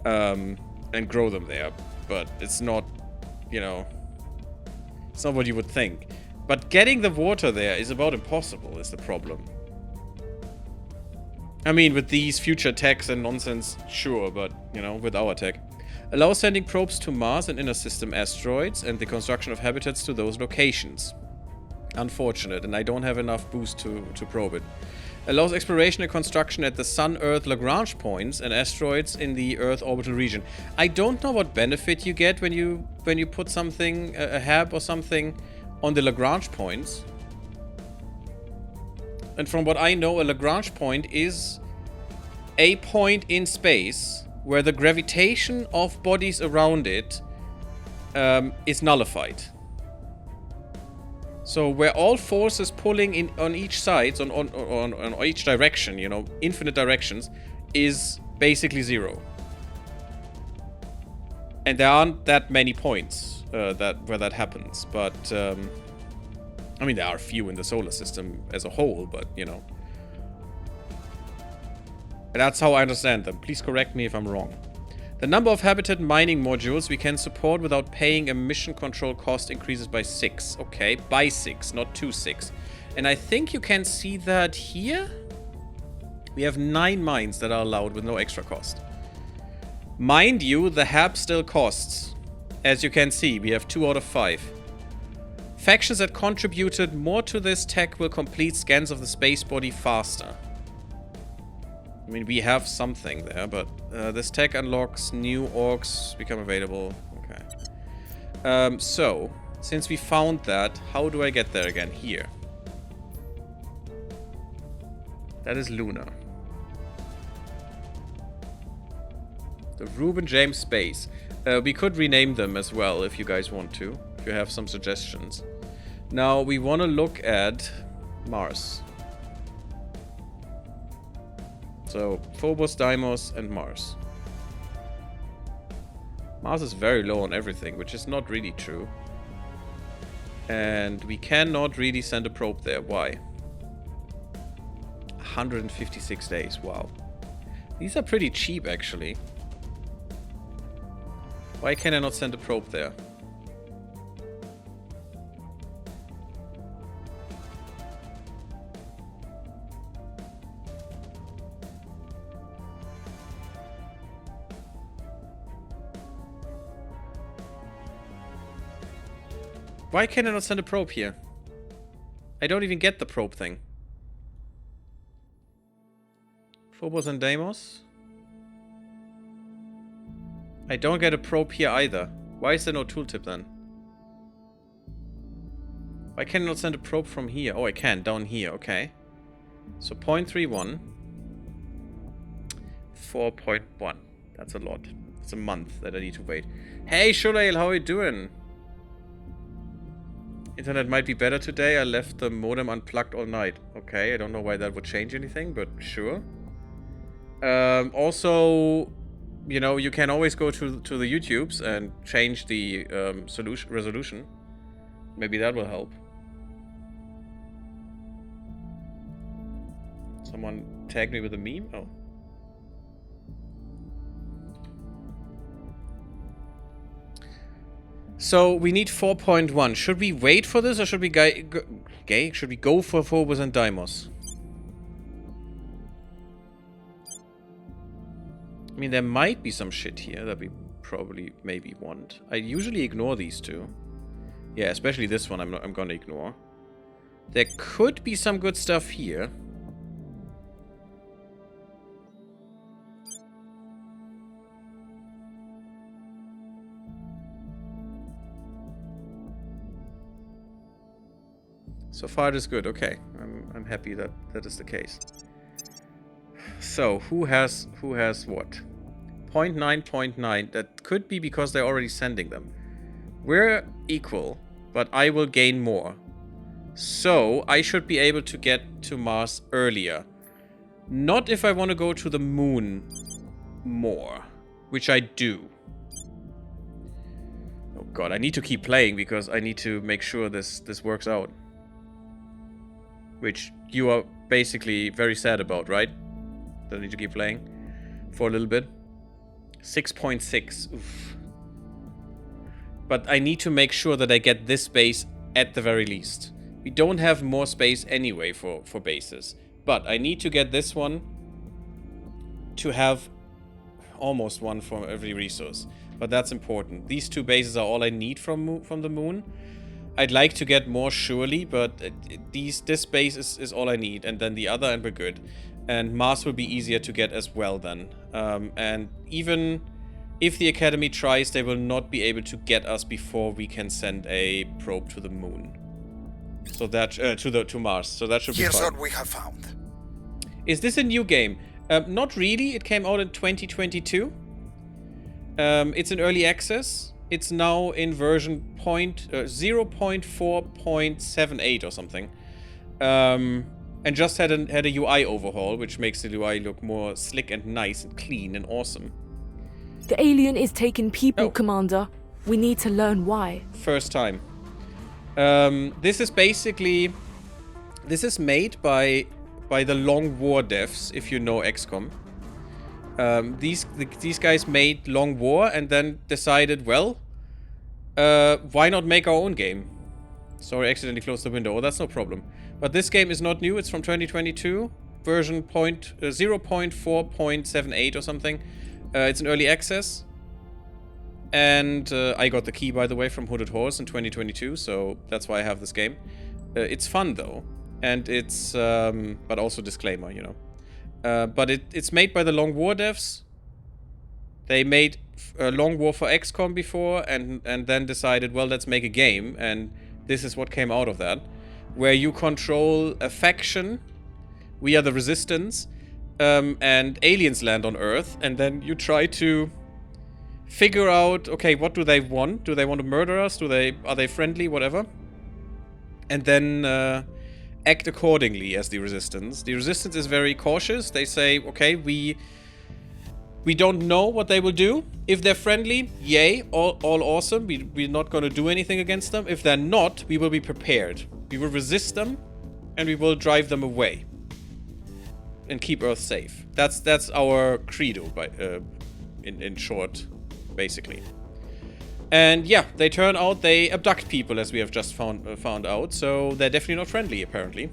And grow them there. But it's not, you know, it's not what you would think. But getting the water there is about impossible, is the problem. I mean, with these future techs and nonsense, sure, but, you know, with our tech. Allow sending probes to Mars and inner system asteroids and the construction of habitats to those locations. Unfortunate, and I don't have enough boost to probe it. Allows exploration and construction at the Sun-Earth Lagrange points and asteroids in the Earth orbital region. I don't know what benefit you get when you put something, a hab or something, on the Lagrange points. And from what I know, a Lagrange point is a point in space where the gravitation of bodies around it is nullified. So where all forces pulling in on each side, on each direction, you know, infinite directions, is basically zero. And there aren't that many points where that happens, but I mean, there are a few in the solar system as a whole, but you know, and that's how I understand them. Please correct me if I'm wrong. The number of habitat mining modules we can support without paying a mission control cost increases by 6. Okay, by 6, not 2-6. And I think you can see that here. We have 9 mines that are allowed with no extra cost. Mind you, the hab still costs. As you can see, we have 2 out of 5. Factions that contributed more to this tech will complete scans of the space body faster. I mean, we have something there, but this tech unlocks new orcs become available. Okay. So, since we found that, how do I get there again? Here. That is Luna. The Reuben James Space. We could rename them as well if you guys want to. If you have some suggestions. Now, we want to look at Mars. So, Phobos, Deimos, and Mars. Mars is very low on everything, which is not really true. And we cannot really send a probe there. Why? 156 days. Wow. These are pretty cheap, actually. Why can I not send a probe there? Why can I not send a probe here? I don't even get the probe thing. Phobos and Deimos. I don't get a probe here either. Why is there no tooltip then? Why can I not send a probe from here? Oh, I can. Down here. Okay. So 0.31. 4.1. That's a lot. It's a month that I need to wait. Hey, Shulail, how are you doing? Internet might be better today. I left the modem unplugged all night. Okay, I don't know why that would change anything, but sure. Also, you know, you can always go to the YouTubes and change the resolution. Maybe that will help. Someone tagged me with a meme? Oh. So we need 4.1. Should we wait for this or should we go for Phobos and Deimos? I mean, there might be some shit here that we probably maybe want. I usually ignore these two. Yeah, especially this one I'm gonna ignore. There could be some good stuff here. So far it is good. Okay, I'm happy that that is the case. So who has what? 0.9, 0.9. That could be because they're already sending them. We're equal, but I will gain more. So I should be able to get to Mars earlier. Not if I want to go to the moon more, which I do. Oh god, I need to keep playing because I need to make sure this works out. Which you are basically very sad about, right? That I need to keep playing for a little bit. 6.6. Oof. But I need to make sure that I get this base at the very least. We don't have more space anyway for bases. But I need to get this one to have almost one for every resource. But that's important. These two bases are all I need from the moon. I'd like to get more surely, but this base is all I need. And then the other, and we're good. And Mars will be easier to get as well then. And even if the Academy tries, they will not be able to get us before we can send a probe to the moon. So that to Mars. So that should be fine. Here's what we have found. Is this a new game? Not really. It came out in 2022. It's in early access. It's now in version 0.4.78 or something. And just had a UI overhaul, which makes the UI look more slick and nice and clean and awesome. The alien is taking people, Oh. Commander. We need to learn why. First time. This is basically... This is made by the Long War devs, if you know XCOM. These guys made Long War and then decided, well, why not make our own game? Sorry, I accidentally closed the window. Oh, that's no problem. But this game is not new. It's from 2022. Version 0.4.78 or something. It's in early access. And I got the key, by the way, from Hooded Horse in 2022. So that's why I have this game. It's fun, though. And it's... but also disclaimer, you know. But it's made by the Long War devs. They made Long War for XCOM before and then decided, well, let's make a game. And this is what came out of that. Where you control a faction. We are the Resistance. And aliens land on Earth. And then you try to figure out, okay, what do they want? Do they want to murder us? Are they friendly? Whatever. And then act accordingly as the Resistance. The Resistance is very cautious. They say, okay, we don't know what they will do. If they're friendly, yay, all awesome. We're not going to do anything against them. If they're not, we will be prepared. We will resist them, and we will drive them away. And keep Earth safe. That's our credo, in short, basically. And yeah, they turn out they abduct people, as we have just found out. So they're definitely not friendly, apparently.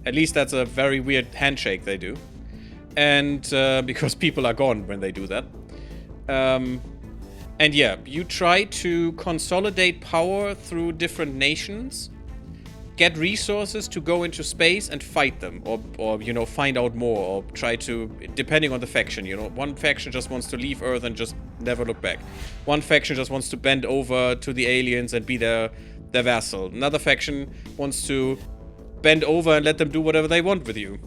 At least that's a very weird handshake they do. And because people are gone when they do that. And yeah, you try to consolidate power through different nations, get resources to go into space and fight them, or you know, find out more, or try to, depending on the faction, you know. One faction just wants to leave Earth and just never look back. One faction just wants to bend over to the aliens and be their vassal. Another faction wants to bend over and let them do whatever they want with you,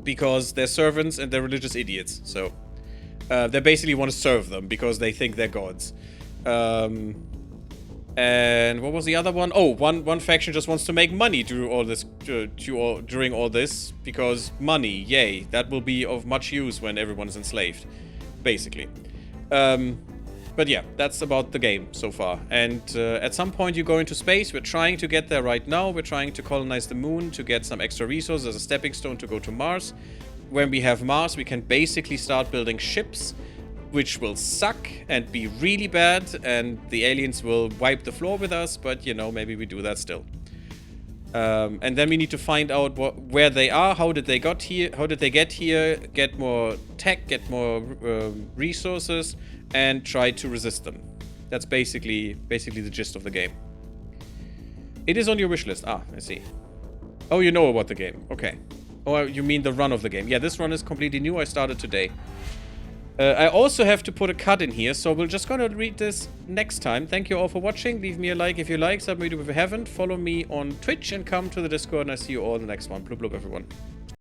because they're servants and they're religious idiots. So they basically want to serve them because they think they're gods. And what was the other one? Oh, one faction just wants to make money during all this, during all this, because money, yay, that will be of much use when everyone is enslaved, basically. But yeah, that's about the game so far. And at some point you go into space. We're trying to get there right now. We're trying to colonize the moon to get some extra resources as a stepping stone to go to Mars. When we have Mars, we can basically start building ships, which will suck and be really bad, and the aliens will wipe the floor with us, but you know, maybe we do that still. And then we need to find out where they are, how did they get here, get more tech, get more resources, and try to resist them. That's basically the gist of the game. It is on your wish list. Ah, I see. Oh, you know about the game. Okay. Oh, you mean the run of the game. Yeah, this run is completely new. I started today. I also have to put a cut in here, so we're just gonna read this next time. Thank you all for watching. Leave me a like if you like, subscribe if you haven't. Follow me on Twitch and come to the Discord, and I see you all in the next one. Bloop bloop, everyone.